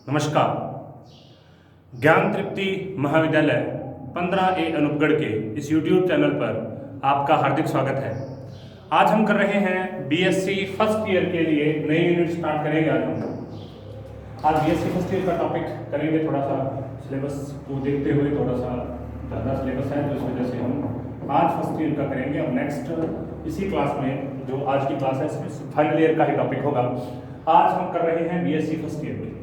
नमस्कार। ज्ञान तृप्ति महाविद्यालय 15A अनूपगढ़ के इस YouTube चैनल पर आपका हार्दिक स्वागत है। आज हम कर रहे हैं BSc फर्स्ट ईयर के लिए नई यूनिट स्टार्ट करेंगे। आज BSc फर्स्ट ईयर का टॉपिक करेंगे। थोड़ा सा सिलेबस को देखते हुए थोड़ा सा ज़्यादा सिलेबस है, तो इस वजह से हम आज फर्स्ट ईयर का करेंगे और नेक्स्ट इसी क्लास में जो आज की क्लास है इसमें फाइनल ईयर का ही टॉपिक होगा। आज हम कर रहे हैं BSc फर्स्ट ईयर के लिए।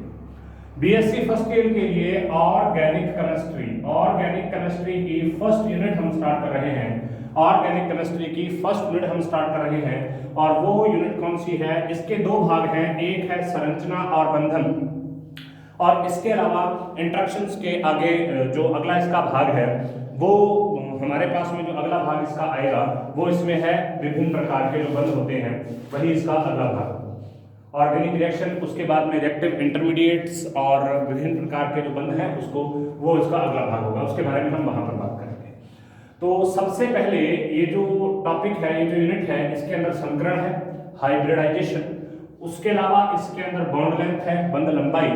BSc फर्स्ट ईयर के लिए ऑर्गेनिक केमिस्ट्री की फर्स्ट यूनिट हम स्टार्ट कर रहे हैं। ऑर्गेनिक केमिस्ट्री की फर्स्ट यूनिट हम स्टार्ट कर रहे हैं और वो यूनिट कौन सी है? इसके दो भाग हैं, एक है संरचना और बंधन, और इसके अलावा इंट्रैक्शंस के आगे जो अगला इसका भाग है वो हमारे पास में जो अगला भाग इसका आएगा वो इसमें है विभिन्न प्रकार के जो बंध होते हैं, वही इसका अगला भाग। ऑर्गेनिक रिएक्शन, उसके बाद में रिएक्टिव इंटरमीडिएट्स और विभिन्न प्रकार के जो बंध हैं उसको वो इसका अगला भाग होगा, उसके बारे में हम वहां पर बात करेंगे। तो सबसे पहले ये जो टॉपिक है, ये जो यूनिट है, इसके अंदर संकरण है, हाइब्रिडाइजेशन, उसके अलावा इसके अंदर बॉन्ड लेंथ है, बंध लंबाई,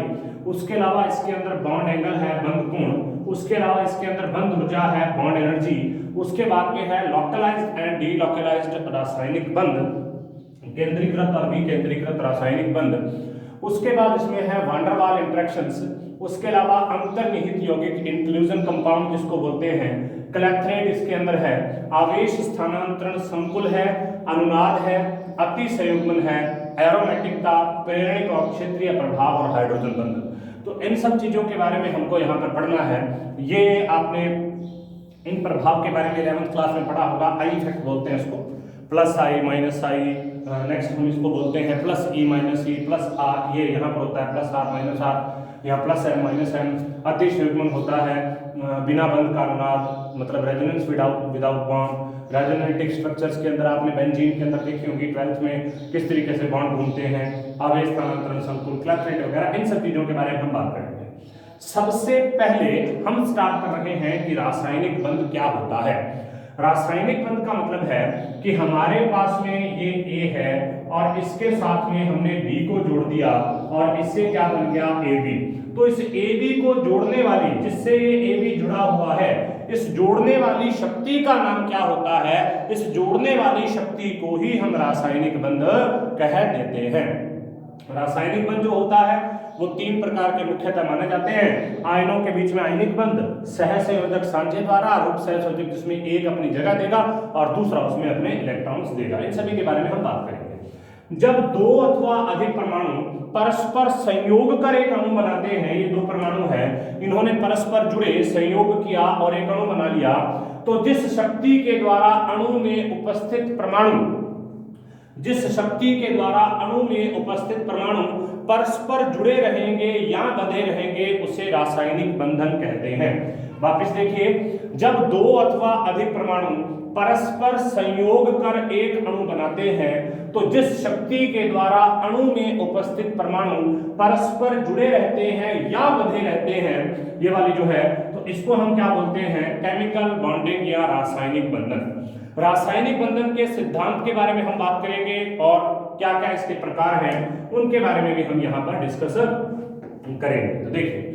उसके अलावा इसके अंदर बॉन्ड एंगल है, बंध कोण, उसके अलावा इसके अंदर बंध ऊर्जा है, बॉन्ड एनर्जी, उसके बाद में है लोकलाइज्ड एंड डीलोकलाइज्ड रासायनिक बंध, केंद्रीकृत और विकेंद्रीकृत रासायनिक बंध, उसके बाद इसमें है वान डेर वाल इंटरेक्शंस, उसके अलावा अंतर्निहित यौगिक इंक्लूजन कंपाउंड जिसको बोलते हैं, क्लैथरेट इसके अंदर है, आवेश स्थानांतरण संकुल है, अनुनाद है, अति संयुग्मन है, एरोमेटिकता, प्रेरणिक और क्षेत्रीय प्रभाव और हाइड्रोजन बंध। तो इन सब चीजों के बारे में हमको यहाँ पर पढ़ना है। ये आपने इन प्रभाव के बारे में 11th क्लास में पढ़ा होगा। आई इफेक्ट बोलते हैं इसको, plus I minus I, next हम इसको बोलते हैं plus E minus E plus R, ये यहाँ पर होता है प्लस आर माइनस आर, यहाँ प्लस एम माइनस एम। अति संयुग्मन होता है बिना बंध का अनुनाद, मतलब resonance without bond. Resonating structures के अंदर आपने बेंजीन के अंदर देखी होगी 12th में किस तरीके से बॉन्ड घूमते हैं, आवेश स्थानांतरण संकुल, क्लैथरेट वगैरह, इन सब चीजों के बारे में हम बात करेंगे। सबसे पहले हम स्टार्ट कर रहे हैं कि रासायनिक बंध क्या होता है। रासायनिक बंध का मतलब है कि हमारे पास में ये A है और इसके साथ में हमने B को जोड़ दिया और इससे क्या बन गया AB। तो इस AB को जोड़ने वाली, जिससे ये AB जुड़ा हुआ है, इस जोड़ने वाली शक्ति का नाम क्या होता है? इस जोड़ने वाली शक्ति को ही हम रासायनिक बंध कह देते हैं। रासायनिक बंध जो होता है वो तीन प्रकार के मुख्यतः माने जाते हैं। आयनों के बीच में आयनिक बंध, सहसंयोजक सांझे द्वारा, रूप सहसंयोजक जिसमें एक अपनी जगह देगा और दूसरा उसमें अपने इलेक्ट्रॉन्स देगा। इन सभी के बारे में हम बात करेंगे। जब दो अथवा अधिक परमाणु परस्पर संयोग कर एक अणु बनाते हैं, ये दो परमाणु हैं, इन्होंने परस्पर जुड़े, संयोग किया और एक अणु बना लिया, तो जिस शक्ति के द्वारा अणु में उपस्थित परमाणु परस्पर जुड़े रहेंगे या बंधे रहेंगे उसे रासायनिक बंधन कहते हैं। वापस देखिए, जब दो अथवा अधिक परमाणु परस्पर संयोग कर एक अणु बनाते हैं तो जिस शक्ति के द्वारा अणु में उपस्थित परमाणु परस्पर जुड़े रहते हैं या बंधे रहते हैं, ये वाली जो है, तो इसको हम क्या बोलते हैं? केमिकल बॉन्डिंग या रासायनिक बंधन। रासायनिक बंधन के सिद्धांत के बारे में हम बात करेंगे और क्या क्या इसके प्रकार हैं उनके बारे में भी हम यहाँ पर डिस्कस करेंगे। तो देखिए,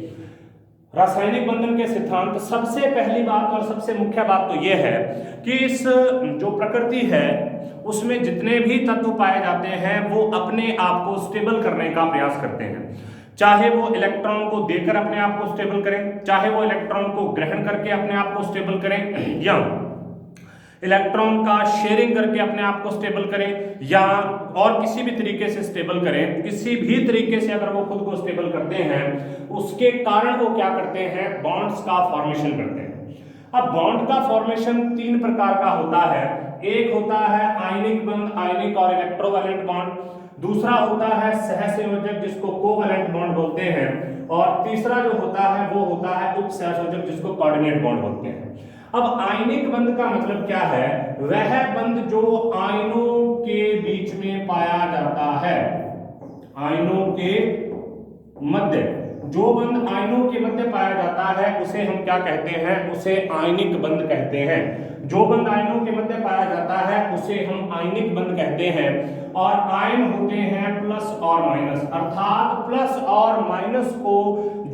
रासायनिक बंधन के सिद्धांत, सबसे पहली बात और सबसे मुख्य बात तो यह है कि इस जो प्रकृति है उसमें जितने भी तत्व पाए जाते हैं वो अपने आप को स्टेबल करने का प्रयास करते हैं। चाहे वो इलेक्ट्रॉन को देकर अपने आप को स्टेबल करें, चाहे वो इलेक्ट्रॉन को ग्रहण करके अपने आप को स्टेबल करें, या इलेक्ट्रॉन का शेयरिंग करके अपने आप को स्टेबल करें, या और किसी भी तरीके से स्टेबल करें। किसी भी तरीके से अगर वो खुद को स्टेबल करते हैं, उसके कारण वो क्या करते हैं? बॉन्ड्स का फॉर्मेशन करते हैं। अब बॉन्ड का फॉर्मेशन तीन प्रकार का होता है। एक होता है आयनिक बंध, आयनिक और इलेक्ट्रोवैलेंट बॉन्ड, दूसरा होता है सहसंयोजक जिसको कोवैलेंट बॉन्ड बोलते हैं, और तीसरा जो होता है वो होता है उपसहसंयोजक जिसको कोऑर्डिनेट बॉन्ड बोलते हैं। अब आयनिक बंध का मतलब क्या है? वह बंध जो आयनों के बीच में पाया जाता है। आयनों के मध्य, जो बंध आयनों के मध्य पाया जाता है उसे हम क्या कहते हैं? उसे आयनिक बंध कहते हैं। जो बंध आयनों के मध्य पाया जाता है उसे हम आयनिक बंध कहते हैं। और आयन होते हैं प्लस और माइनस, अर्थात प्लस और माइनस को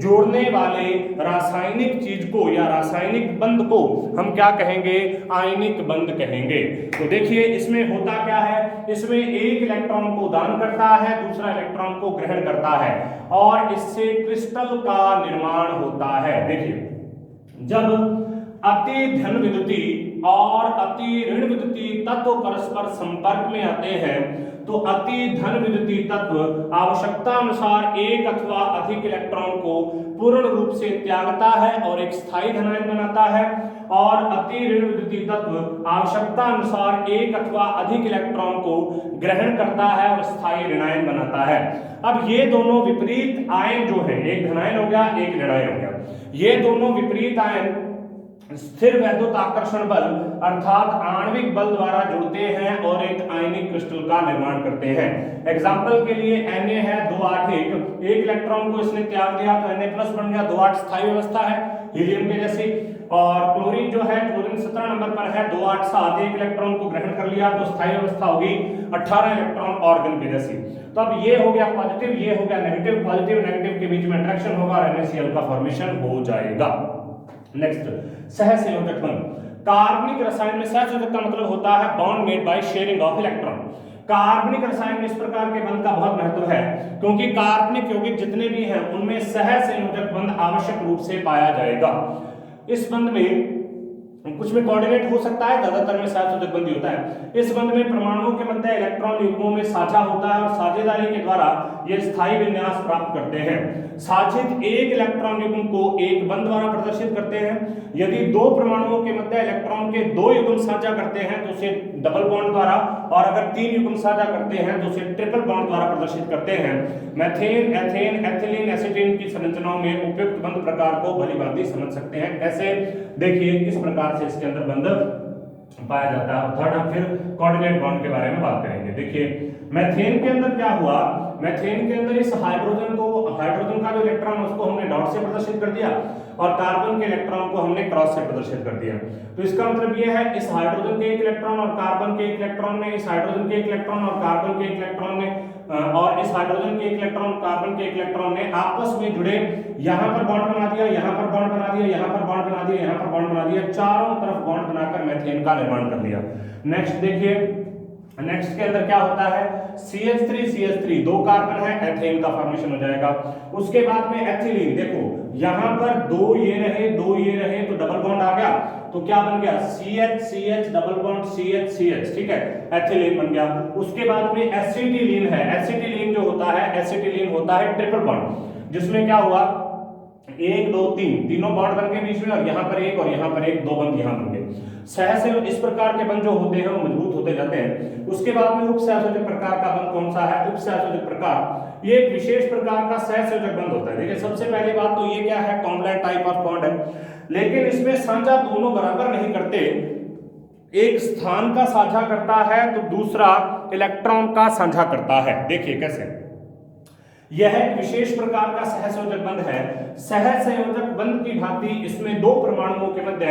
जोड़ने वाले रासायनिक चीज को या रासायनिक बंध को हम क्या कहेंगे, आयनिक बंध कहेंगे। तो देखिए इसमें होता क्या है, इसमें एक इलेक्ट्रॉन को दान करता है, दूसरा इलेक्ट्रॉन को ग्रहण करता है और इससे क्रिस्टल का निर्माण होता है। देखिए जब अति धन विद्युती और अति ऋण विद्युती तत्व परस्पर संपर्क में आते हैं तो अति धन विद्युती तत्व आवश्यकता अनुसार एक अथवा अधिक इलेक्ट्रॉन को पूर्ण रूप से त्यागता है और एक स्थायी धनायन बनाता है, और अति ऋण विद्युती तत्व आवश्यकता अनुसार एक अथवा अधिक इलेक्ट्रॉन को ग्रहण करता है और स्थायी ऋणायन बनाता है। अब ये दोनों विपरीत आयन जो है, एक धनायन हो गया एक ऋणायन हो गया, ये दोनों विपरीत आयन स्थिर वैद्युत आकर्षण बल अर्थात आणविक बल द्वारा जुड़ते हैं और एक आयनिक क्रिस्टल का निर्माण करते हैं। एग्जांपल के लिए Na है 281, एक इलेक्ट्रॉन को इसने त्याग दिया तो Na+ बन गया, 2,8 स्थायी व्यवस्था है हीलियम के जैसी। और क्लोरीन जो है, क्लोरीन 17 नंबर पर है, 2,8 एक इलेक्ट्रॉन को ग्रहण कर लिया तो स्थायी व्यवस्था होगी 18 इलेक्ट्रॉन ऑर्गन के जैसी। तो अब ये हो गया पॉजिटिव, ये हो गया नेगेटिव, पॉजिटिव नेगेटिव के बीच में अट्रैक्शन होगा और NaCl का फॉर्मेशन हो जाएगा। नेक्स्ट सहसंयोजक बंध। कार्बनिक रसायन में सहसंयोजक का मतलब होता है bond made by sharing of electron. कार्बनिक रसायन में इस प्रकार के बंध का बहुत महत्व है क्योंकि कार्बनिक यौगिक जितने भी हैं उनमें सहसंयोजक बंध आवश्यक रूप से पाया जाएगा। इस बंध में कुछ में कोऑर्डिनेट हो सकता है, ज्यादातर में सहसंयोजक बंध होता है। इस बंध में परमाणुओं के मध्य इलेक्ट्रॉन युग्मों में साझा होता है और साझेदारी के द्वारा ये स्थायी विन्यास प्राप्त करते हैं। साझित एक इलेक्ट्रॉन युग्म को एक बंध द्वारा प्रदर्शित करते हैं। यदि दो परमाणुओं के मध्य इलेक्ट्रॉन के दो युग्म साझा करते हैं तो उसे डबल बॉन्ड द्वारा, और अगर तीन युग्म साझा करते हैं तो उसे ट्रिपल बॉन्ड द्वारा प्रदर्शित करते हैं। मीथेन, एथेन, एथिलीन, एसिटीन की संरचनाओं में उपयुक्त बंध प्रकार को भलीभांति समझ सकते हैं। कैसे, देखिए किस प्रकार से इसके अंदर बंध पाया जाता है। थर्ड हम फिर कोऑर्डिनेट बॉन्ड के बारे में बात करेंगे। देखिए मीथेन के अंदर क्या हुआ, मीथेन के अंदर इस हाइड्रोजन का जो इलेक्ट्रॉन उसको हमने डॉट से प्रदर्शित कर दिया और कार्बन के इलेक्ट्रॉन को हमने क्रॉस से प्रदर्शित कर दिया। तो इसका मतलब यह है इस हाइड्रोजन के एक इलेक्ट्रॉन और कार्बन के एक इलेक्ट्रॉन ने, इस हाइड्रोजन के एक इलेक्ट्रॉन और कार्बन के एक इलेक्ट्रॉन ने, और इस हाइड्रोजन के एक इलेक्ट्रॉन कार्बन के एक इलेक्ट्रॉन ने आपस में जुड़े यहां पर बॉन्ड बना दिया, यहां पर बॉन्ड बना दिया, यहां पर बॉन्ड बना दिया, यहां पर बॉन्ड बना दिया, चारों तरफ बॉन्ड बनाकर मीथेन का निर्माण कर दिया। नेक्स्ट देखिए, नेक्स्ट के अंदर क्या होता है, CH3 दो कार्बन है, एथेन का फॉर्मेशन हो जाएगा। उसके बाद में एथिलीन, देखो यहां पर दो ये रहे तो डबल बॉन्ड आ गया, तो क्या बन गया CH डबल बॉन्ड CH, ठीक है, एथिलीन बन गया। उसके बाद में एसिटिलीन है, एसिटिलीन जो होता है, एसिटिलीन होता है ट्रिपल बॉन्ड, जिसमें क्या हुआ 1 2 3 तीनों बॉन्ड बन गए बीच में, और यहाँ पर एक और यहाँ पर एक, दो बंद यहाँ बन गए। सहसंयोजक इस प्रकार के बंध जो होते हैं वो मजबूत होते जाते हैं। उसके बाद में उपसहसंयोजक प्रकार का बंध कौन सा है, उपसहसंयोजक प्रकार, ये एक विशेष प्रकार का सहसंयोजक बंध होता है। देखिए सबसे पहली बात तो ये क्या है, कॉम्प्लेक्स टाइप ऑफ बॉन्ड है, लेकिन इसमें साझा दोनों बराबर नहीं करते, एक स्थान का साझा करता है तो दूसरा इलेक्ट्रॉन का साझा करता है। देखिए कैसे, यह एक विशेष प्रकार का सहसंयोजक बंध है। सहसंयोजक बंध की भांति इसमें दो परमाणुओं के मध्य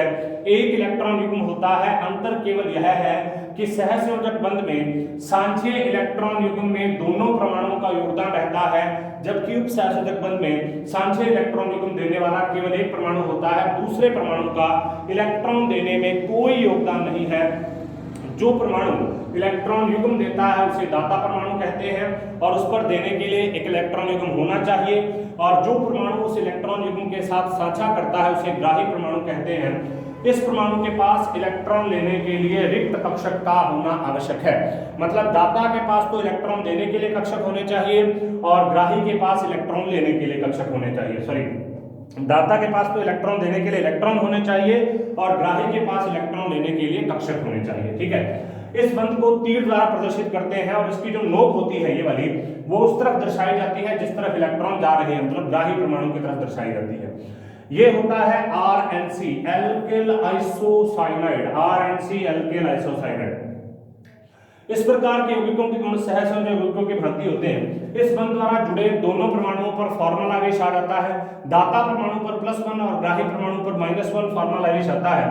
एक इलेक्ट्रॉन युग्म होता है। अंतर केवल यह है कि सहसंयोजक बंध में सांझे इलेक्ट्रॉन युग्म में दोनों परमाणुओं का योगदान रहता है, जबकि उपसहसंयोजक बंध में सांझे इलेक्ट्रॉन युग्म देने वाला केवल एक परमाणु होता है, दूसरे परमाणु का इलेक्ट्रॉन देने में कोई योगदान नहीं है। जो परमाणु इलेक्ट्रॉन युग्म देता है उसे दाता परमाणु कहते हैं, और उस पर देने के लिए एक इलेक्ट्रॉन युग्म होना चाहिए, और जो परमाणु उस इलेक्ट्रॉन युग्म के साथ साझा करता है उसे ग्राही परमाणु कहते हैं। इस परमाणु के पास इलेक्ट्रॉन लेने के लिए रिक्त कक्षक का होना आवश्यक है। मतलब दाता के पास तो इलेक्ट्रॉन देने के लिए कक्षक होने चाहिए और ग्राही के पास इलेक्ट्रॉन लेने के लिए कक्षक होने चाहिए। दाता के पास तो इलेक्ट्रॉन देने के लिए इलेक्ट्रॉन होने चाहिए और ग्राही के पास इलेक्ट्रॉन लेने के लिए कक्षक होने चाहिए। ठीक है, इस बंध को तीर द्वारा प्रदर्शित करते हैं और इसकी जो नोक होती है ये वाली, वो उस तरफ दर्शाई जाती है जिस तरफ इलेक्ट्रॉन जा रहे हैं, मतलब ग्राही परमाणु की तरफ दर्शाई जाती है। ये होता है RNC, alkyl isocyanide, RNC alkyl isocyanide. इस प्रकार के यौगिकों के गुण सहसंयोजक यौगिकों की भांति होते हैं। इस बंध द्वारा जुड़े दोनों परमाणुओं पर फॉर्मल आवेश आ जाता है। दाता परमाणु पर +1 और ग्राही परमाणु पर -1 फॉर्मल आवेश आता है।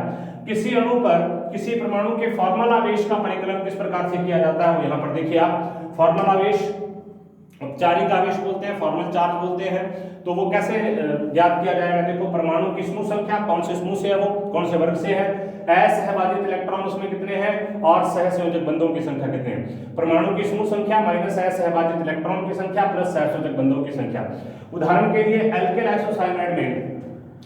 किसी अणु पर किसी परमाणु के फॉर्मल आवेश का परिकलन किस प्रकार से किया जाता है वो यहाँ पर देखिए आप। फॉर्मल आवेश, औपचारिक आवेश बोलते हैं, फॉर्मल चार्ज बोलते हैं। तो वो कैसे ज्ञात किया जाएगा? देखो, परमाणु की समूह संख्या, कौन से समूह से है वो, कौन से वर्ग से है, असहभाजित इलेक्ट्रॉन उसमें कितने हैं, और सहसंयोजक बंधों की संख्या कितने हैं। परमाणु की समूह संख्या माइनस असहभाजित इलेक्ट्रॉन की संख्या प्लस सहसंयोजक बंधों की संख्या। उदाहरण के लिए एल्केन आइसोसाइनाइड में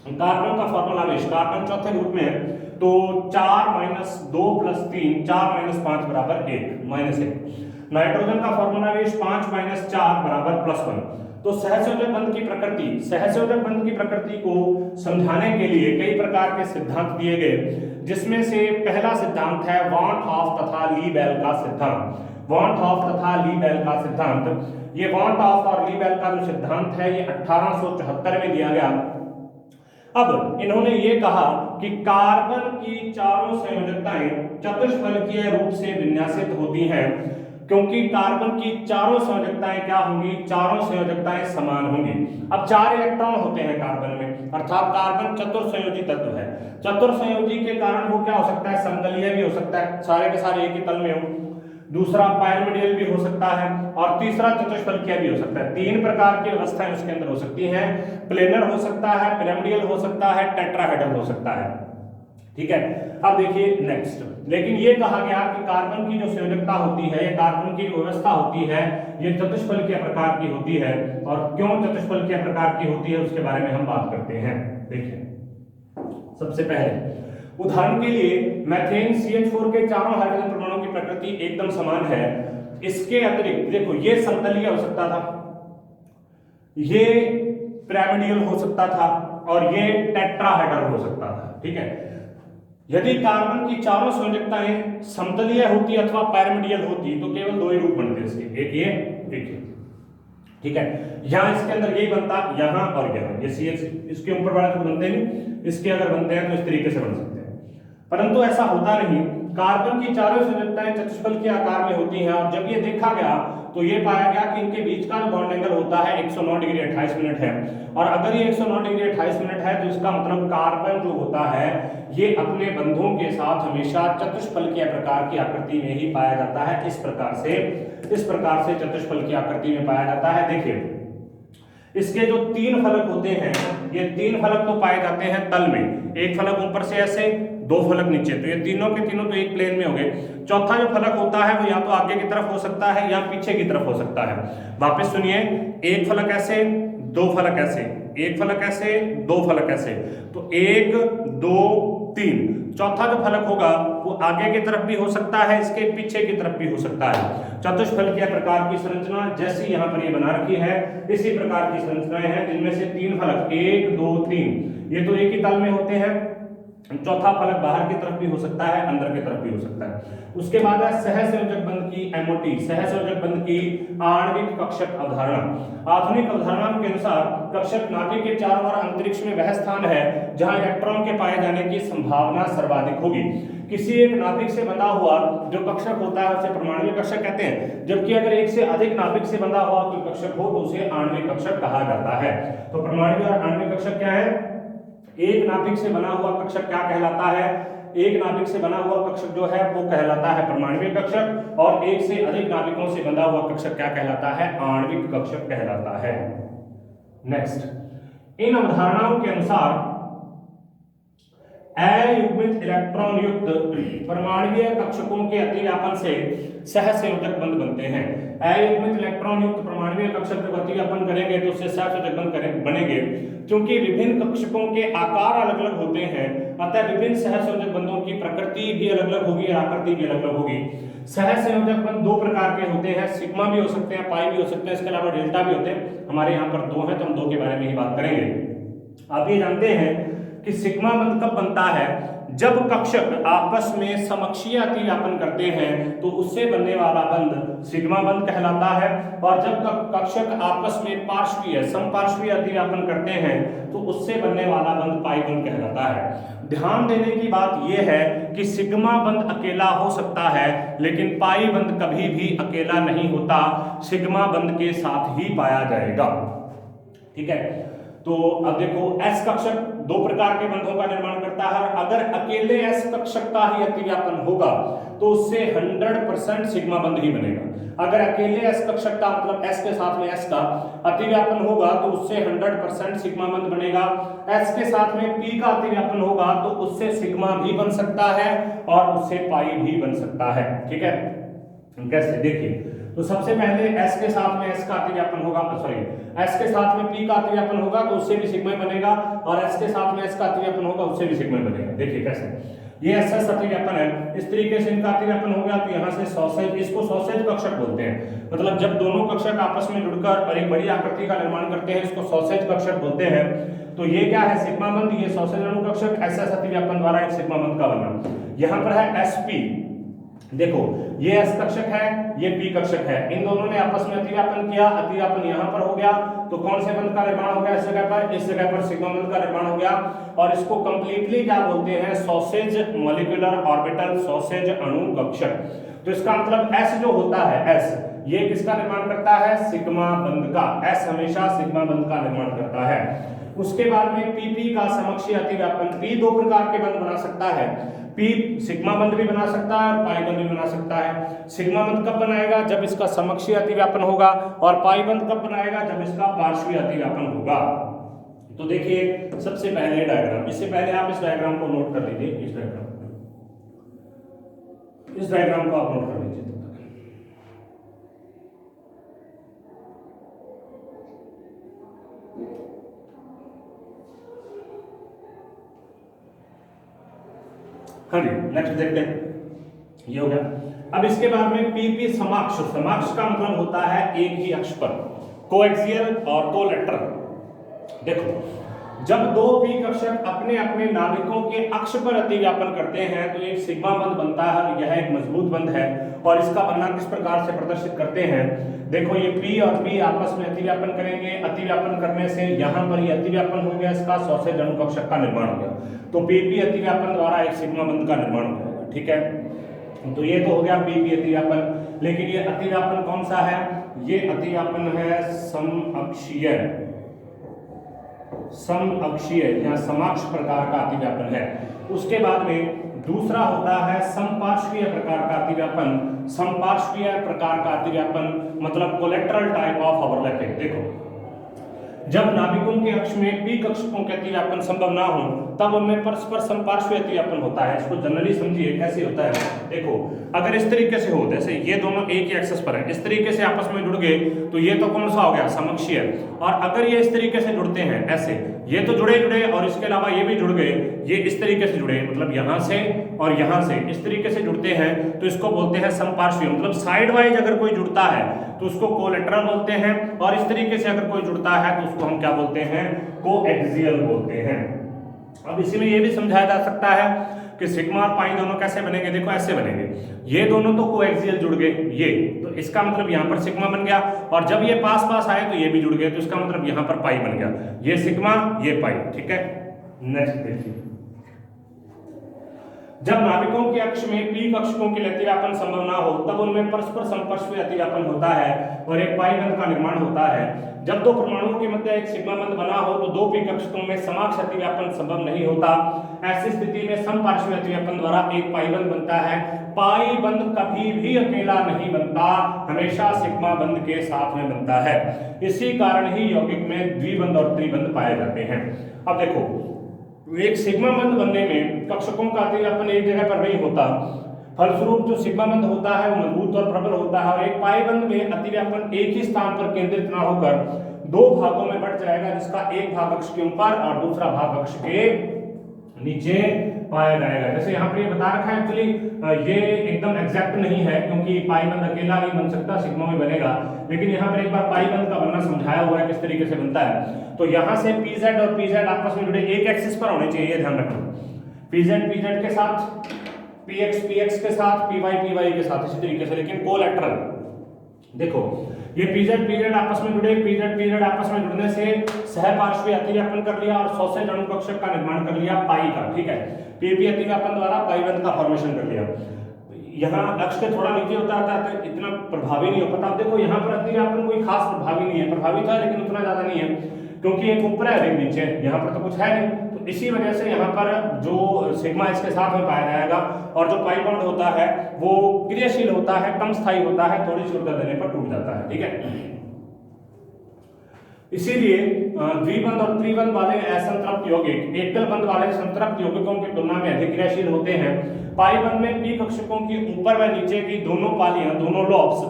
कार्बन का फॉर्मल आवेश, कार्बन चौथे ग्रुप में है, तो 4 माइनस 2 प्लस 3, 4 माइनस 5 बराबर 1, माइनस 1। नाइट्रोजन का फॉर्मूला आवेश 5 माइनस 4 बराबर प्लस 1। तो सहसंयोजक बंध की प्रकृति, सहसंयोजक बंध की प्रकृति को समझाने के लिए कई प्रकार के सिद्धांत दिए गए, जिसमें से पहला सिद्धांत है वॉन हॉफ तथा ली-बेल का सिद्धांत। वॉन हॉफ तथा ली-बेल का सिद्धांत, ये वॉन हॉफ और ली-बेल का जो सिद्धांत है ये 1874 में दिया गया। अब इन्होंने ये कहा कि कार्बन की चारों संयोजकताएं चतुष्फलकीय रूप से विन्यासित होती हैं, क्योंकि कार्बन की चारों संयोजकताएं क्या होंगी, चारों संयोजकताएं समान होंगी। अब 4 इलेक्ट्रॉन होते हैं कार्बन में, अर्थात कार्बन चतुर्संयोजी तत्व है। चतुर्संयोजी के कारण वो क्या हो सकता है, समतलीय भी हो सकता है, सारे के सारे एक ही तल में हो। दूसरा पायरामिडियल भी हो सकता है, और तीसरा चतुष्फलकीय भी हो सकता है। 3 प्रकार की व्यवस्थाएं उसके अंदर हो सकती हैं। प्लेनर हो सकता है, पिरामिडियल हो सकता है, टेट्राहेड्रल हो सकता है। ठीक है, अब देखिए नेक्स्ट। लेकिन ये कहा गया कि कार्बन की जो संयोजकता होती है, ये कार्बन की जो व्यवस्था होती है, ये चतुष्फलकीय प्रकार की होती है। और क्यों चतुष्फलकीय प्रकार की होती है उसके बारे में हम बात करते हैं। देखिए, सबसे पहले उदाहरण के लिए मेथेन CH4 के चारों हाइड्रोजन परमाणुओं की प्रकृति एकदम समान है। इसके अतिरिक्त देखो, ये समतलीय हो सकता था, ये पिरामिडियल हो सकता था, और ये टेट्राहेड्रल हो सकता था। ठीक है, यदि कार्बन की चारों संयोजकताएं समतलीय होती अथवा पिरामिडियल होती तो केवल 2 ही रूप बनते इसके, एक ये, एक ये। ठीक है, यहां इसके अंदर यही बनता, यहां और यहां, ये CH इसके ऊपर वाले तो बनते नहीं, इसके अगर बनते हैं तो इस तरीके से बन सकते हैं, परंतु ऐसा होता नहीं। कार्बन की चारों संयोजकताएं चतुष्फलकीय आकार में होती हैं, और जब ये देखा गया तो ये पाया गया कि इनके बीच का जो बॉन्ड एंगल होता है 109 डिग्री 28 मिनट है। और अगर ये 109 डिग्री 28 मिनट है तो इसका मतलब कार्बन जो होता है ये अपने बंधों के साथ हमेशा चतुष्फलकीय प्रकार की आकृति में ही पाया जाता है। इस प्रकार से चतुष्फलकीय आकृति में पाया जाता है। देखिए, इसके जो 3 फलक होते हैं, ये 3 फलक तो पाए जाते हैं तल में, एक फलक ऊपर से ऐसे, 2 फलक नीचे, तो ये तीनों के तीनों तो एक प्लेन में हो गए। चौथा जो फलक होता है वो या तो आगे की तरफ हो सकता है या पीछे की तरफ हो सकता है। वापस सुनिए, एक फलक ऐसे, 2 फलक ऐसे, एक फलक ऐसे, 2 फलक ऐसे, तो 1 2 3। चौथा जो फलक होगा वो आगे की तरफ भी हो सकता है, इसके पीछे की तरफ भी हो सकता है। चतुष्फलकीय प्रकार की संरचना जैसी यहाँ पर ये बना रखी है, इसी प्रकार की संरचनाएं हैं, जिनमें से 3 फलक 1 2 3 ये तो एक ही तल में होते हैं। चौथा फलक बाहर की तरफ भी हो सकता है, अंदर की तरफ भी हो सकता है। उसके बाद है सहसंयोजक बंध की MOT, सहसंयोजक बंध की आणविक कक्षक अवधारणा। आधुनिक अवधारणाओं के अनुसार कक्षक नाभिक के चारों ओर अंतरिक्ष में वह स्थान है जहां इलेक्ट्रॉन के पाए जाने की संभावना सर्वाधिक होगी। किसी एक नाभिक से बंधा हुआ जो कक्षक होता है उसे परमाणु कक्षक कहते हैं, जबकि अगर एक से अधिक नाभिक से बंधा हुआ कोई कक्षक हो तो उसे आणविक कक्षक कहा जाता है। तो परमाणु और आणविक कक्षक क्या है? एक नाभिक से बना हुआ कक्षक क्या कहलाता है? एक नाभिक से बना हुआ कक्षक जो है वो कहलाता है परमाणविक कक्षक, और एक से अधिक नाभिकों से बंधा हुआ कक्षक क्या कहलाता है? आणविक कक्षक कहलाता है। नेक्स्ट, इन अवधारणाओं के अनुसार अयुग्मित इलेक्ट्रॉन युक्त परमाणुीय कक्षकों के अतिव्यापन से सहसंयोजक बंध बनते हैं। अयुग्मित इलेक्ट्रॉन युक्त परमाणुीय कक्षक जब अतिव्यापन करेंगे तो उससे सहसंयोजक बंध बनेंगे। क्योंकि विभिन्न कक्षकों के आकार अलग अलग होते हैं, अतः विभिन्न सहसंयोजक बंधों की प्रकृति भी अलग अलग होगी और आकृति भी अलग अलग होगी। सहसंयोजक बंध 2 प्रकार के होते हैं, सिग्मा भी हो सकते हैं, पाई भी हो सकते हैं, इसके अलावा डेल्टा भी होते हैं। हमारे यहाँ पर 2 हैं तो हम 2 के बारे में ही बात करेंगे। आप ये जानते हैं कि सिग्मा बंध कब बनता है? जब कक्षक आपस में समकक्षीय अतिव्यापन करते हैं तो उससे बनने वाला बंध सिग्मा बंध कहलाता है, और जब कक्षक आपस में पार्श्वीय समपार्श्वीय अतिव्यापन करते हैं तो उससे बनने वाला बंध पाई बंध कहलाता है। ध्यान देने की बात यह है कि सिग्मा बंध अकेला हो सकता है, लेकिन पाई बंध कभी भी अकेला नहीं होता, सिग्मा बंध के साथ ही पाया जाएगा। ठीक है, तो अब देखो एस कक्षक दो प्रकार के बंधों का निर्माण करता है, अगर अकेले एस कक्षक का ही अतिव्यापन होगा तो उससे 100% सिग्मा बंध ही बनेगा। अगर अकेले एस कक्षक का मतलब एस के साथ में एस का अतिव्यापन होगा तो उससे 100% सिग्मा बंध बनेगा। एस के साथ में पी का अतिव्यापन होगा तो उससे सिग्मा भी बन सकता है और उससे पाई भी बन सकता है। ठीक है, कैसे देखिए, तो सबसे पहले S के साथ में S का अतिव्यापन होगा, सॉरी S के साथ में P का अतिव्यापन होगा तो उससे भी सिग्मा बनेगा, और S के साथ में S का अतिव्यापन होगा उससे भी सिग्मा बनेगा। देखिए कैसे, ये SS अतिव्यापन है, इस तरीके से इनका अतिव्यापन हो गया तो यहाँ से सॉसेज, इसको सॉसेज कक्षक बोलते हैं। मतलब जब दोनों कक्षक आपस में जुड़कर और एक बड़ी आकृति का निर्माण करते हैं इसको सॉसेज कक्षक बोलते हैं। तो ये क्या है, सिग्मा बंध, ये सॉसेज अणु कक्षक SS अतिव्यापन द्वारा एक सिग्मा बंध का बना। यहाँ पर है SP, देखो ये S कक्षक है, ये P कक्षक है, इन दोनों ने आपस में अतिव्यापन किया, अतिव्यापन यहाँ पर हो गया तो कौन से बंध का निर्माण हो गया इस जगह पर सिग्मा बंध का निर्माण हो गया। और इसको कंप्लीटली क्या बोलते हैं, सॉसेज मॉलिक्यूलर ऑर्बिटल सॉसेज अणु कक्षक। तो इसका मतलब S जो होता है S, ये किसका निर्माण करता है, सिग्मा बंध का। S हमेशा सिग्मा बंध का निर्माण करता है। उसके बाद में PP का समक्षीय अतिव्यापन, P दो प्रकार के बंध बना सकता है, P सिग्मा बंध भी बना सकता है और पाई बंध भी बना सकता है। सिग्मा बंध कब बनाएगा, जब इसका समक्षीय अतिव्यापन होगा, और पाई बंध कब बनाएगा, जब इसका पार्श्वीय अतिव्यापन होगा। तो देखिए सबसे पहले डायग्राम, इससे पहले आप इस डायग्राम को नोट कर लीजिए, इस डायग्राम को आप नोट कर लीजिए। हाँ जी, नेक्स्ट देखते हैं, ये हो गया। अब इसके बाद में PP समाक्ष, समाक्ष का मतलब होता है एक ही अक्ष पर, कोएक्सियल और कोलैटरल। देखो जब दो P कक्षक अपने अपने नाभिकों के अक्ष पर अतिव्यापन करते हैं तो एक सिग्मा बंध बनता है, यह एक मजबूत बंध है। और इसका बनना किस प्रकार से प्रदर्शित करते हैं, देखो ये P और P आपस में अतिव्यापन करेंगे, अतिव्यापन करने से यहाँ पर ये अतिव्यापन हो गया, इसका सॉसेज अणु कक्षक का निर्माण हो गया, तो PP अतिव्यापन द्वारा एक सिग्मा बंध का निर्माण हो जाएगा। ठीक है, तो ये तो हो गया PP अतिव्यापन। लेकिन ये अतिव्यापन कौन सा है, ये अतिव्यापन है समअक्षीय, समअक्षीय या समाक्ष प्रकार का अतिव्यापन है। उसके बाद में दूसरा होता है समपार्श्वीय प्रकार का अतिव्यापन। समपार्श्वीय प्रकार का अतिव्यापन मतलब कोलेटरल टाइप ऑफ ओवरलैपिंग। देखो जब नाभिकों के अक्ष में P कक्षकों के अतिव्यापन संभव ना हो तब उनमें परस्पर समपार्श्वीय अतिव्यापन होता है। इसको जनरली समझिए कैसे होता है, देखो अगर इस तरीके से हो, जैसे ये दोनों एक ही एक्सेस पर है, इस तरीके से आपस में जुड़ गए तो ये तो कौन सा हो गया, समअक्षीय। और अगर ये इस तरीके से जुड़ते हैं ऐसे, ये तो जुड़े और इसके अलावा ये भी जुड़ गए, ये इस तरीके से जुड़े, मतलब यहाँ से और यहाँ से इस तरीके से जुड़ते हैं तो इसको बोलते हैं समपार्श्वीय। मतलब साइड वाइज अगर कोई जुड़ता है तो उसको कोलैटरल बोलते हैं, और इस तरीके से अगर कोई जुड़ता है तो उसको हम क्या बोलते हैं, कोएक्सियल बोलते हैं। अब इसी में ये भी समझाया जा सकता है कि सिग्मा और पाई दोनों कैसे बनेंगे, देखो ऐसे बनेंगे, ये दोनों तो कोएक्सियल जुड़ गए, ये तो इसका मतलब यहाँ पर सिग्मा बन गया, और जब ये पास पास आए तो ये भी जुड़ गए, तो इसका मतलब यहाँ पर पाई बन गया, ये सिग्मा ये पाई। ठीक है, नेक्स्ट देखिए, जब नाभिकों के अक्ष में P कक्षकों के अतिव्यापन संभव ना हो तब उनमें परस्पर संपर्श्वीय अतिव्यापन होता है और एक पाई बंध का निर्माण होता है। जब दो परमाणुओं के मध्य एक सिग्मा बंध बना हो तो दो P कक्षकों में समाक्ष अतिव्यापन संभव नहीं होता। ऐसी स्थिति में समपार्श्वीय अतिव्यापन द्वारा एक पाई बंध बनता है। पाई बंध कभी भी अकेला नहीं बनता, हमेशा सिग्मा बंध के साथ में बनता है। इसी कारण ही यौगिक में द्विबंध और त्रिबंध पाए जाते हैं। अब देखो एक सिग्मा बंध बनने में कक्षकों का अतिव्यापन एक जगह पर नहीं होता, फलस्वरूप जो सिग्मा बंध होता है वो मजबूत और प्रबल होता है, और एक पाई बंध में अतिव्यापन एक ही स्थान पर केंद्रित ना होकर दो भागों में बट जाएगा, जिसका एक भाग अक्ष के ऊपर और दूसरा भाग अक्ष के नीचे पाया जाएगा। जैसे यहाँ पर ये बता रखा है, एक्चुअली ये एकदम एग्जैक्ट नहीं है क्योंकि पाई बंध अकेला नहीं बन सकता, सिग्मा में बनेगा, लेकिन यहाँ पर एक बार पाई बंध का बनना समझाया हुआ है किस तरीके से बनता है। तो यहाँ से PZ और PZ आपस में जुड़े एक एक्सिस पर होने चाहिए, ये ध्यान रखना, PZ PZ के साथ, PX PX के साथ, PY PY के साथ, इसी तरीके से, लेकिन कोलैटरल। देखो ये PZ PZ आपस में जुड़े, PZ PZ आपस में जुड़ने से सहपार्श्वीय अतिव्यापन कर लिया और सॉसेज अणु कक्षक का निर्माण कर लिया पाई का। ठीक है, PP अतिव्यापन द्वारा पाई बंध का फॉर्मेशन कर लिया। यहाँ अक्ष के थोड़ा नीचे होता है तो इतना प्रभावी नहीं हो पाता। अब देखो यहाँ पर अतिव्यापन कोई खास प्रभावी नहीं है, प्रभावी था लेकिन उतना ज्यादा नहीं है, क्योंकि एक ऊपर है एक नीचे है, यहाँ पर तो कुछ है नहीं, तो इसी वजह से यहाँ पर जो सिग्मा इसके साथ में पाया जाएगा और जो पाई बॉन्ड होता है वो क्रियाशील होता है, कम स्थायी होता है, थोड़ी सी ऊर्जा देने पर टूट जाता है। ठीक है, इसीलिए द्विबंध और त्रिबंध वाले असंतृप्त यौगिक एकल बंध वाले संतृप्त यौगिकों की तुलना में अधिक क्रियाशील होते हैं। पाई बंध में पी कक्षकों की ऊपर व नीचे की दोनों पालियां, दोनों लॉब्स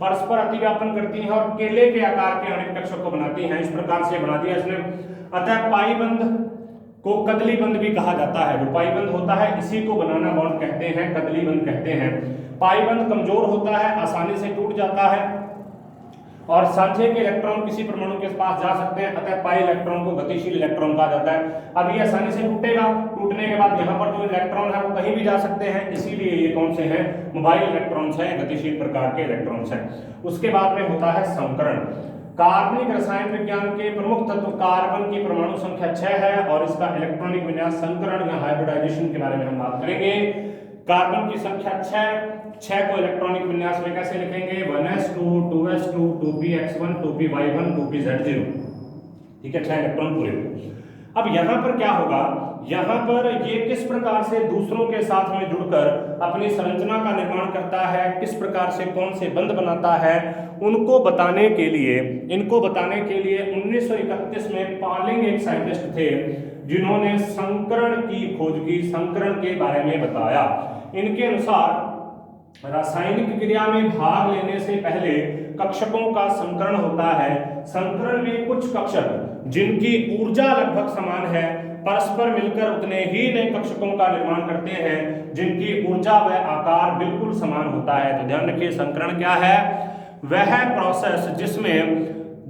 परस्पर अतिव्यापन करती हैं और केले के आकार के आणविक कक्षक को बनाती हैं। इस प्रकार से बना दिया इसने। अतः पाई बंध को कदली बंध भी कहा जाता है। जो पाई बंध होता है इसी को बनाना बॉन्ड कहते हैं, कदली बंध कहते हैं। पाई बंध कमजोर होता है, आसानी से टूट जाता है और साझे के इलेक्ट्रॉन किसी परमाणु के पास जा सकते हैं, अतः पाई इलेक्ट्रॉन को गतिशील इलेक्ट्रॉन कहा जाता है। अब ये आसानी से टूटेगा, टूटने के बाद यहाँ पर जो इलेक्ट्रॉन है वो कहीं भी जा सकते हैं, इसीलिए ये कौन से हैं, मोबाइल इलेक्ट्रॉन्स हैं, गतिशील प्रकार के इलेक्ट्रॉन्स हैं। उसके बाद में होता है संकरण। कार्बनिक रसायन विज्ञान के प्रमुख तत्व कार्बन की परमाणु संख्या 6 है और इसका इलेक्ट्रॉनिक विन्यास संकरण या हाइब्रिडाइजेशन के बारे में हम बात करेंगे। कार्बन की संख्या 6 को इलेक्ट्रॉनिक विन्यास में कैसे लिखेंगे, 1s2 2s2 2px1 2py1 2pz0। ठीक है, 6 इलेक्ट्रॉन पूरे। अब यहाँ पर क्या होगा, यहाँ पर ये किस प्रकार से दूसरों के साथ में जुड़कर अपनी संरचना का निर्माण करता है, किस प्रकार से कौन से बंध बनाता है, इनको बताने के लिए 1931 में पॉलिंग एक साइंटिस्ट थे जिन्होंने संकरण की खोज की, संकरण के बारे में बताया। इनके अनुसार रासायनिक क्रिया में भाग लेने से पहले कक्षकों का संकरण होता है। संकरण में कुछ कक्षक जिनकी ऊर्जा लगभग समान है परस्पर मिलकर उतने ही नए कक्षकों का निर्माण करते हैं जिनकी ऊर्जा व आकार बिल्कुल समान होता है। तो ध्यान रखिए, संकरण क्या है, वह प्रोसेस जिसमें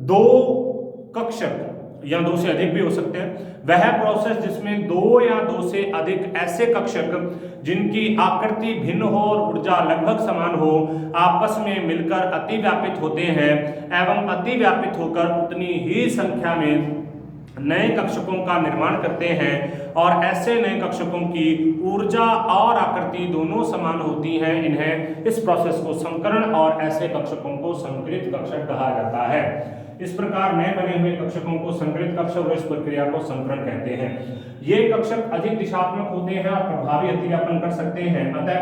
दो कक्षक या दो से अधिक भी हो सकते हैं, वह प्रोसेस जिसमें दो या दो से अधिक ऐसे कक्षक जिनकी आकृति भिन्न हो और ऊर्जा लगभग समान हो आपस में मिलकर अतिव्यापित होते हैं एवं अतिव्यापित होकर उतनी ही संख्या में नए कक्षकों का निर्माण करते हैं और ऐसे नए कक्षकों की ऊर्जा और आकृति दोनों समान होती हैं। इन्हें इस प्रोसेस को संकरण और ऐसे कक्षकों को संकरित कक्षक कहा जाता है। इस प्रकार नए बने हुए कक्षकों को संकरित कक्षक और इस प्रक्रिया को संकरण कहते हैं। ये कक्षक अधिक दिशात्मक होते हैं और प्रभावी अतिव्यापन कर सकते हैं, अतः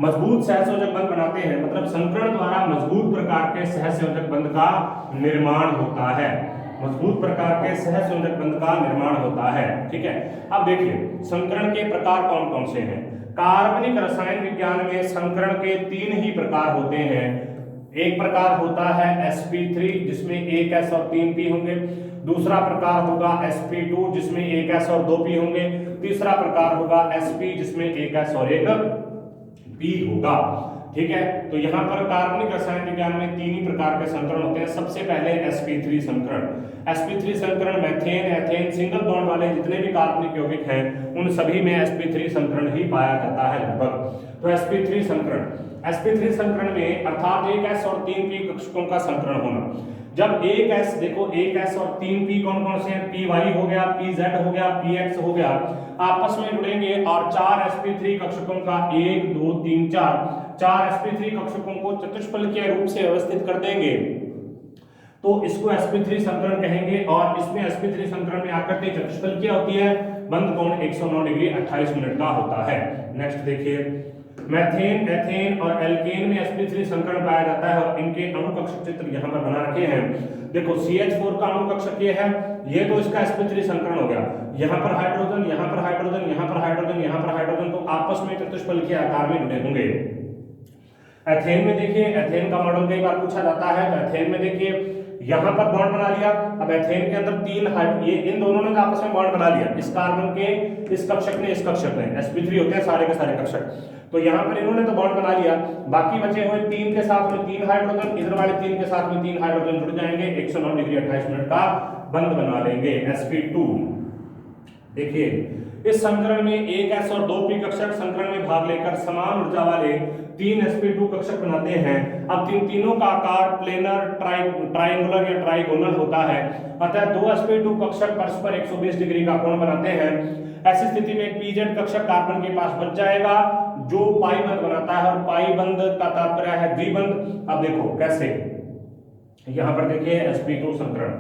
मजबूत सहसंयोजक बंध बनाते हैं। मतलब संकरण द्वारा मजबूत प्रकार के सहसंयोजक बंध का निर्माण होता है, मजबूत प्रकार के सहसंयोजक बंध का निर्माण होता है। ठीक है, अब देखिए संकरण के प्रकार कौन कौन से हैं। कार्बनिक रसायन विज्ञान में संकरण के 3 ही प्रकार होते हैं। एक प्रकार होता है sp3 जिसमें 1 s और 3 p होंगे। दूसरा प्रकार होगा sp2 जिसमें 1 s और 2 p होंगे। तीसरा प्रकार होगा sp जिसमें 1 s और 1 p होगा। ठीक है, तो यहाँ पर कार्बनिक रसायन विज्ञान में 3 ही प्रकार के संकरण होते हैं। सबसे पहले sp3 संकरण। sp3 संकरण मेथेन, एथेन, सिंगल बॉन्ड वाले जितने भी कार्बनिक यौगिक हैं उन सभी में sp3 संकरण ही पाया जाता है लगभग। तो sp3 संकरण में अर्थात 1 s और 3 p कक्षकों का संकरण होना। जब 1 s देखो 1 s और 3 p कौन कौन से हैं, py हो गया, pz हो गया, px हो गया, आपस में जुड़ेंगे और 4 sp3 कक्षकों का 1 2 3 4 sp3 कक्षकों को चतुष्फलकीय रूप से व्यवस्थित कर देंगे तो इसको sp3 संकरण कहेंगे। और इसमें sp3 संकरण में आकृति चतुष्फलकीय होती है, बंध कोण 109 डिग्री 28 मिनट का होता है। नेक्स्ट देखिए, मेथेन, एथेन और एल्केन में sp3 संकरण पाया जाता है और इनके अणु कक्षक चित्र यहाँ पर बना रखे हैं। देखो CH4 का अणु कक्षक ये है, ये तो इसका sp3 संकरण हो गया। यहाँ पर हाइड्रोजन, यहाँ पर हाइड्रोजन, यहाँ पर हाइड्रोजन, यहाँ पर हाइड्रोजन, तो आपस में चतुष्फलकीय आकार में जुड़े होंगे। एथेन में देखिए, एथेन का मॉडल कई बार पूछा जाता है। तो एथेन में देखिए यहाँ पर बॉन्ड बना लिया। अब एथेन के अंदर 3 ये इन दोनों ने आपस में बॉन्ड बना लिया, इस कार्बन के इस कक्षक ने इस कक्षक ने, sp3 होते हैं सारे के सारे कक्षक। तो यहाँ पर इन्होंने तो बॉन्ड बना लिया, बाकी बचे हुए 3 के साथ में 3 हाइड्रोजन, इधर वाले 3 के साथ में 3 हाइड्रोजन जुड़ जाएंगे, 109 डिग्री 28 मिनट का बंध बना लेंगे sp2। देखिए इस संकरण में 1 s और 2 p कक्षक संकरण में भाग लेकर समान ऊर्जा वाले 3 sp2 कक्षक बनाते हैं। अब तीनों का आकार प्लेनर, ट्रायंगुलर या ट्राइगोनल होता है, अतः 2 sp2 कक्षक परस्पर 120 डिग्री का कोण बनाते हैं। ऐसी स्थिति में pz कक्षक कार्बन के पास बच जाएगा जो पाई बंध बनाता है और पाई बंध का तात्पर्य है द्विबंध। अब देखो कैसे, यहां पर देखिए sp2 संकरण,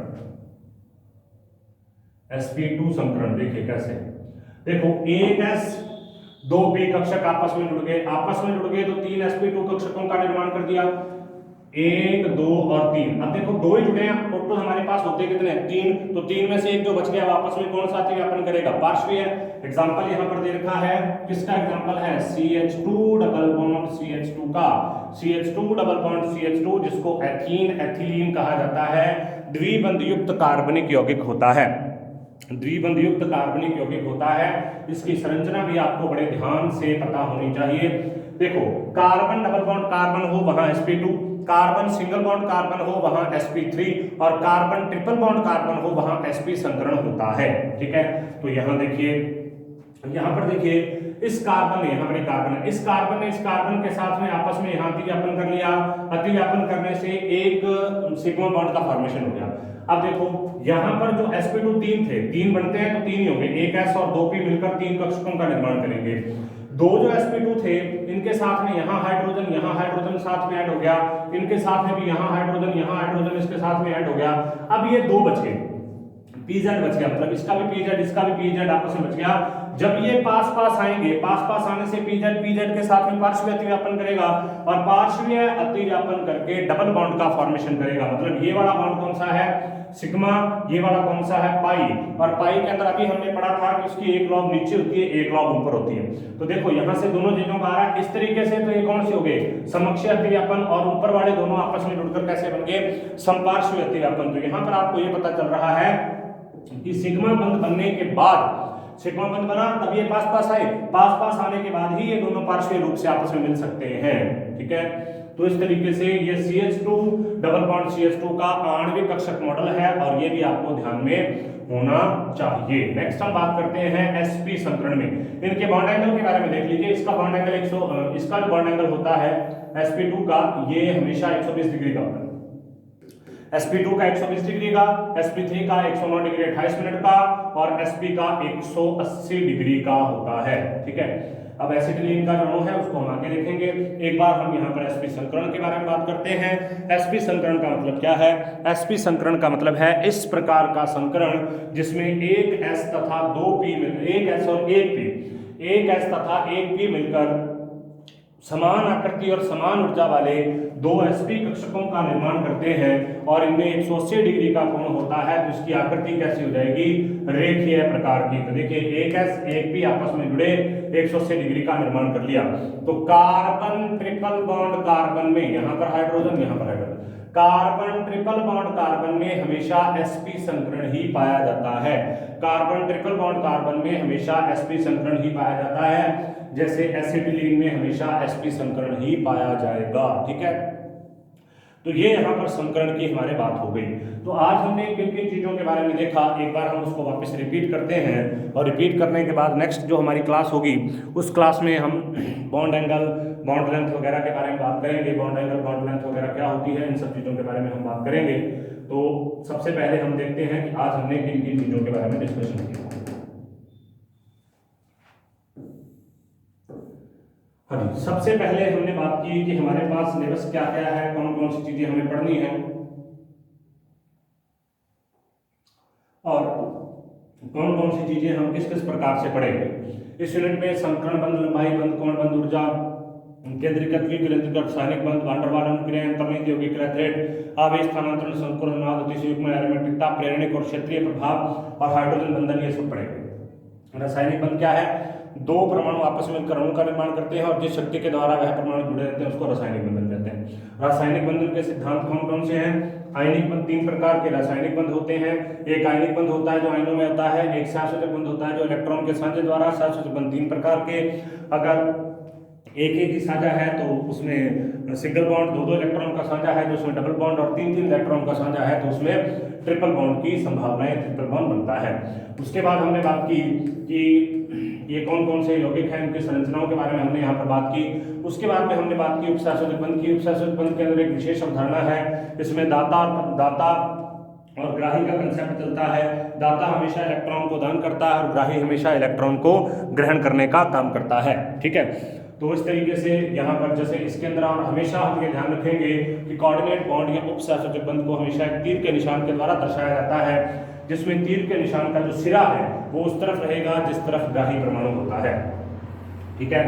sp2 संकरण देखिए कैसे, देखो एक S 2p कक्षक आपस में जुड़ गए, तो 3 sp2 कक्षकों का निर्माण कर दिया, 1 2 और 3। अब देखो दो ही जुड़े हैं, टोटल हमारे पास होते कितने हैं 3, तो 3 में से एक जो बच गया आपस में कौन सा अतिव्यापन करेगा, पार्श्वीय। एग्जांपल यहां पर दे रखा है, किसका एग्जांपल है, CH2 डबल बॉन्ड CH2 का, CH2 डबल बॉन्ड CH2 जिसको एथीन एथिलीन कहा जाता है, द्विबंध युक्त कार्बनिक यौगिक होता है, द्विबंध युक्त कार्बनिक यौगिक होता है। इसकी संरचना भी आपको बड़े ध्यान से पता होनी चाहिए। देखो कार्बन डबल बॉन्ड कार्बन हो वहां sp2, carbon single bond carbon हो वहां sp3, और कार्बन ट्रिपल बॉन्ड कार्बन हो वहां sp संकरण होता है। ठीक है, तो यहां देखिए, यहां पर देखिए इस कार्बन ने, यहाँ पर कार्बन है, इस कार्बन ने इस कार्बन के साथ में आपस में यहाँ अतिव्यापन कर लिया, अतिव्यापन करने से एक सिग्मा बॉन्ड का फॉर्मेशन हो गया। अब देखो यहाँ पर जो sp2 तीन थे, तीन बनते हैं तो तीन ही होंगे, एक S और 2p मिलकर 3 कक्षकों का निर्माण करेंगे। दो जो sp2 थे इनके साथ में यहाँ हाइड्रोजन साथ में ऐड हो गया, इनके साथ में भी यहाँ हाइड्रोजन इसके साथ में ऐड हो गया। अब ये दो बच गए, pz बच गया, मतलब इसका भी pz इसका भी pz आपस में बच गया। जब ये पास पास आएंगे, पास पास आने से pz के साथ में पार्श्वीय अतिव्यापन करेगा, और पार्श्वीय अतिव्यापन करके डबल बॉन्ड का फॉर्मेशन करेगा। मतलब ये वाला बॉन्ड कौन सा है, सिग्मा, ये वाला कौन सा है, पाई, और पाई के अंदर अभी हमने पढ़ा था कि उसकी एक लॉब नीचे होती है, एक लॉब ऊपर होती है। तो देखो यहां से दोनों चीजों का आ रहा है इस तरीके से, तो ये कौन से हो गए, समक्षीय अतिव्यापन, और ऊपर वाले दोनों आपस में जुड़कर कैसे बन गए, समपार्श्वीय अतिव्यापन। तो यहां पर आपको ये पता चल रहा है कि सिग्मा बंध बनने के बाद, सिग्मा बंध बना तब ये पास पास आए, पास पास आने के बाद ही ये दोनों पार्श्वीय रूप से आपस में मिल सकते हैं। ठीक है, तो इस तरीके से ये CH2 डबल बॉन्ड CH2 का आणविक कक्षक मॉडल है, और ये भी आपको ध्यान में होना चाहिए। नेक्स्ट हम बात करते हैं sp संकरण में, इनके बॉन्ड एंगल के बारे में देख लीजिए। इसका बॉन्ड एंगल इसका जो बॉन्ड एंगल होता है sp2 का, ये हमेशा 120 डिग्री का होता है, sp2 का 120 डिग्री का, sp3 का 109 डिग्री 28 मिनट का, और sp का 180 डिग्री का होता है। ठीक है, अब एसिटिलीन का जो अणु है उसको हम आगे देखेंगे। एक बार हम यहाँ पर sp संकरण के बारे में बात करते हैं। sp संकरण का मतलब क्या है, sp संकरण का मतलब है इस प्रकार का संकरण जिसमें एक S तथा 2p, एक S और एक p, एक S तथा एक p मिलकर समान आकृति और समान ऊर्जा वाले दो sp कक्षकों का निर्माण करते हैं, और इनमें 180 डिग्री का कोण होता है। तो इसकी आकृति कैसी हो जाएगी, रेखीय प्रकार की। तो देखिए एक S एक p आपस में जुड़े 180 डिग्री का निर्माण कर लिया। तो कार्बन ट्रिपल बॉन्ड कार्बन में, यहाँ पर हाइड्रोजन, यहाँ पर hydrogen, carbon triple bond carbon में हमेशा sp संकरण ही पाया जाता है, कार्बन ट्रिपल बॉन्ड कार्बन में हमेशा sp संकरण ही पाया जाता है, जैसे एसिटिलीन में हमेशा sp संकरण ही पाया जाएगा। ठीक है, तो ये यहाँ पर संकरण की हमारे बात हो गई। तो आज हमने किन किन चीज़ों के बारे में देखा, एक बार हम उसको वापस रिपीट करते हैं, और रिपीट करने के बाद नेक्स्ट जो हमारी क्लास होगी उस क्लास में हम बॉन्ड एंगल, बॉन्ड लेंथ वगैरह के बारे में बात करेंगे। बॉन्ड एंगल, बॉन्ड लेंथ वगैरह क्या होती है, इन सब चीज़ों के बारे में हम बात करेंगे। तो सबसे पहले हम देखते हैं कि आज हमने किन किन चीज़ों के बारे में डिस्कशन किया। हाँ जी, सबसे पहले हमने बात की कि हमारे पास सिलेबस क्या क्या है, कौन कौन सी चीजें हमें पढ़नी है, और कौन कौन सी चीजें हम किस किस प्रकार से पढ़ेंगे। इस यूनिट में संकरण बंध, लंबाई बंध, कोण बंध, ऊर्जा केंद्रीकृत, विकेंद्रीकृत, रासायनिक बंध, वान डेर वाल अनुक्रिया, अंतर्निहित यौगिक थ्रेड, आवेश स्थानांतरण, संकुलन, नाद, अतिशयोक्ति, एरोमेटिकता, प्रेरणिक और क्षेत्रीय प्रभाव, और हाइड्रोजन बंधन, ये सब पढ़ेंगे। रासायनिक बंध क्या है, दो परमाणु आपस में मिलकर अणु का निर्माण करते हैं, और जिस शक्ति के द्वारा वह परमाणु जुड़े रहते हैं उसको रासायनिक बंधन कहते हैं। रासायनिक बंधन के सिद्धांत कौन कौन से हैं, आयनिक बंध, तीन प्रकार के रासायनिक बंध होते हैं। एक आयनिक बंध होता है जो आयनों में होता है, एक सहसंयोजक बंध होता है जो इलेक्ट्रॉन के साझे द्वारा, सहसंयोजक बंध तीन प्रकार के, अगर एक ही साझा है तो उसमें सिंगल बॉन्ड, दो इलेक्ट्रॉन का साझा है तो उसमें डबल बॉन्ड, और तीन इलेक्ट्रॉन का साझा है तो उसमें ट्रिपल बॉन्ड की संभावनाएं, ट्रिपल बॉन्ड बनता है। उसके बाद हमने बात की कि ये कौन कौन से यौगिक हैं, उनकी संरचनाओं के बारे में हमने यहाँ पर बात की। उसके बाद में हमने बात की उपसहसंयोजक बंध की। उपसहसंयोजक बंध के अंदर एक विशेष अवधारणा है, इसमें दाता और ग्राही का कंसेप्ट चलता है। दाता हमेशा इलेक्ट्रॉन को दान करता है और ग्राही हमेशा इलेक्ट्रॉन को ग्रहण करने का काम करता है। ठीक है, तो इस तरीके से यहाँ पर जैसे इसके अंदर, और हमेशा हम ये ध्यान रखेंगे कि कोऑर्डिनेट बॉन्ड या उपसहसंयोजक बंध को हमेशा एक तीर के निशान के द्वारा दर्शाया जाता है, जिसमें तीर के निशान का जो सिरा है वो उस तरफ रहेगा जिस तरफ ग्राही परमाणु होता है। ठीक है,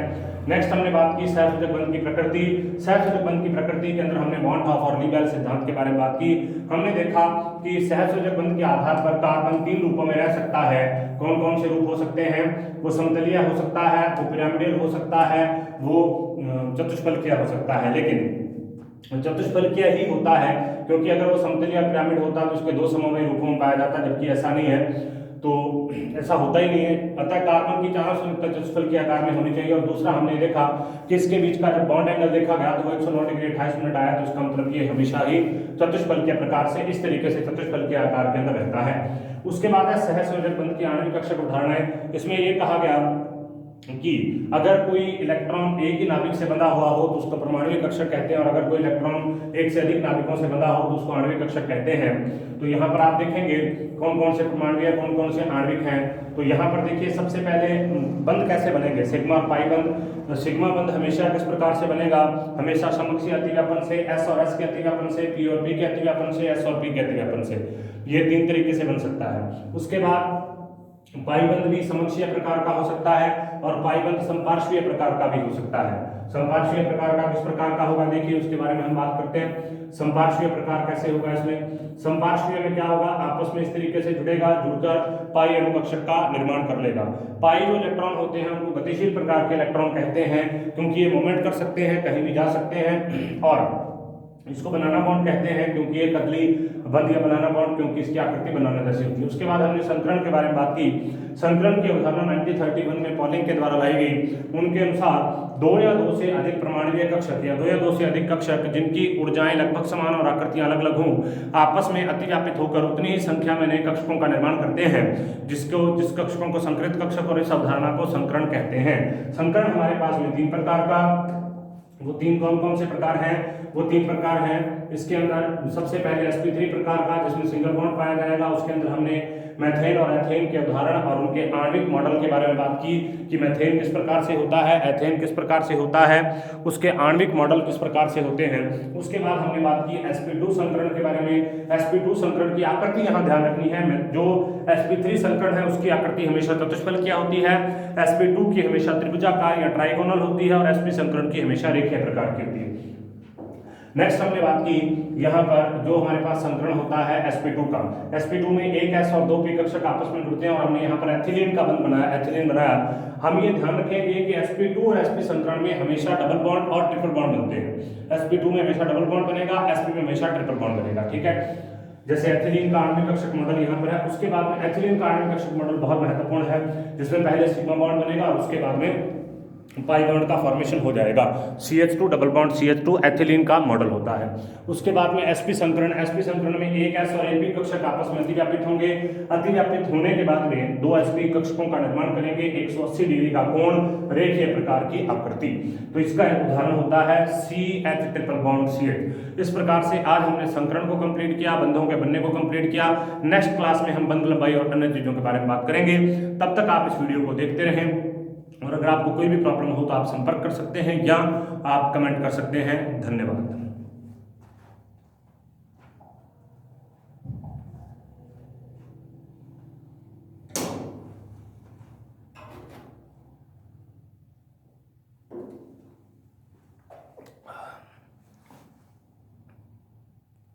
नेक्स्ट हमने बात की सहसंयोजक बंध की प्रकृति। सहसंयोजक बंध की प्रकृति के अंदर हमने बॉन्ड ऑफ और लीबेल सिद्धांत के बारे में बात की। हमने देखा कि सहसंयोजक बंध के आधार पर कार्बन 3 रूपों में रह सकता है। कौन कौन से रूप हो सकते हैं? वो समतलीय हो सकता है, वो पिरामिडल हो सकता है, वो चतुष्फलकीय हो सकता है। लेकिन चतुष्फलकीय ही होता है, क्योंकि अगर वो समतलीय पिरामिड होता तो उसके 2 समवायी रूपों में पाया जाता, जबकि ऐसा नहीं है, तो ऐसा होता ही नहीं है। अतः कार्बन की चारों संयुक्त चतुष्फलकीय आकार में होनी चाहिए। और दूसरा हमने देखा कि इसके बीच का जब बॉन्ड एंगल देखा गया तो वो 109 डिग्री 28 मिनट आया, तो इसका मतलब ये हमेशा ही चतुष्फलकीय प्रकार से इस तरीके से चतुष्फलकीय आकार के अंदर रहता है। उसके बाद है सहसंयोजक बंध की आणविक कक्षक उदाहरण। इसमें ये कहा गया कि अगर कोई इलेक्ट्रॉन एक ही नाभिक से बंधा हुआ हो तो उसको परमाणु कक्षक कहते हैं, और अगर कोई इलेक्ट्रॉन एक से अधिक नाभिकों से बंधा हो तो उसको आणविक कक्षक कहते हैं। तो यहाँ पर आप देखेंगे कौन कौन से परमाणु कौन कौन से आणविक हैं। तो यहाँ पर देखिए सबसे पहले बंध कैसे बनेंगे, सिग्मा और पाई बंध। सिग्मा बंध हमेशा किस प्रकार से बनेगा? हमेशा समकक्षीय अतिव्यापन से, एस और एस के अतिव्यापन से, पी और पी के अतिव्यापन से, एस और पी के अतिव्यापन से। ये 3 तरीके से बन सकता है। उसके बाद पाईबंध भी समकक्षीय प्रकार का हो सकता है, और पाईबंध संपार्श्वीय प्रकार का भी हो सकता है। संपार्श्वीय प्रकार का किस प्रकार का होगा, देखिए उसके बारे में हम बात करते हैं। संपार्श्वीय प्रकार कैसे होगा? इसमें संपार्श्वीय में क्या होगा, आपस में इस तरीके से जुड़ेगा, जुड़कर पाई अणुकक्षक का निर्माण कर लेगा। पाई जो इलेक्ट्रॉन होते हैं उनको गतिशील प्रकार के इलेक्ट्रॉन कहते हैं, क्योंकि ये मूवमेंट कर सकते हैं, कहीं भी जा सकते हैं। और इसको बनाना बॉन्ड कहते हैं, क्योंकि ये कतली बंध या बनाना बॉन्ड, क्योंकि इसकी आकृति बनाना जैसी होती है। उसके बाद हमने संकरण के बारे में बात की। संकरण की अवधारणा 1931 में पॉलिंग के द्वारा लाई गई। उनके अनुसार 2 या 2 से अधिक परमाणुीय कक्षक या 2 या 2 से अधिक कक्षक जिनकी ऊर्जाएं लगभग समान और आकृतियां अलग अलग हों, आपस में अतिव्यापित होकर उतनी ही संख्या में नए कक्षकों का निर्माण करते हैं, जिस कक्षकों को संकरित कक्षक, और इस अवधारणा को संकरण कहते हैं। संकरण हमारे पास में 3 प्रकार का, वो 3 कौन कौन से प्रकार हैं? वो 3 प्रकार हैं। इसके अंदर सबसे पहले sp3 प्रकार का, जिसमें सिंगल बॉन्ड पाया जाएगा। उसके अंदर हमने मैथेन और एथेन के उदाहरण और उनके आणविक मॉडल के बारे में बात की कि मैथेन किस प्रकार से होता है, एथेन किस प्रकार से होता है, उसके आणविक मॉडल किस प्रकार से होते हैं। उसके बाद हमने बात की sp2 संकरण के बारे में। sp2 संकरण की आकृति यहाँ ध्यान रखनी है। जो sp3 संकरण है उसकी आकृति हमेशा चतुष्फलकीय होती है, sp2 की हमेशा त्रिभुजाकार या ट्राइगोनल होती है, और sp संकरण की हमेशा रेखीय प्रकार की होती है। नेक्स्ट हमने बात की यहाँ पर जो हमारे पास संकरण होता है sp2 का। sp2 में एक s और 2 p कक्षक आपस में जुड़ते हैं, और हमने यहाँ पर एथिलीन का बंध बनाया, एथिलीन बनाया। हम ये ध्यान रखेंगे कि sp2 और sp संकरण में हमेशा डबल बॉन्ड और ट्रिपल बॉन्ड बनते हैं। sp2 में हमेशा डबल बॉन्ड बनेगा, sp में हमेशा ट्रिपल बॉन्ड बनेगा। ठीक है, जैसे एथिलीन का आणविक कक्षक मॉडल यहाँ पर है। उसके बाद में एथिलीन का आणविक कक्षक मॉडल बहुत महत्वपूर्ण है, जिसमें पहले सिग्मा बॉन्ड बनेगा और उसके बाद में पाई बॉन्ड का फॉर्मेशन हो जाएगा। CH2 double bond CH2 ethylene का मॉडल होता है। उसके बाद में sp संकरण। sp संकरण में एक s और एक p कक्षक आपस में अतिव्यापित होंगे। अतिव्यापित होने के बाद में 2 sp कक्षकों का निर्माण करेंगे, 180 डिग्री का कोण, रेखीय प्रकार की आकृति। तो इसका एक उदाहरण होता है CH ट्रिपल बॉन्ड CH। इस प्रकार से आज हमने संकरण को कंप्लीट किया, बंधों के बनने को कंप्लीट किया। नेक्स्ट क्लास में हम बंध लंबाई और अन्य चीजों के बारे में बात करेंगे। तब तक आप इस वीडियो को देखते रहें, और अगर आपको कोई भी प्रॉब्लम हो तो आप संपर्क कर सकते हैं या आप कमेंट कर सकते हैं। धन्यवाद।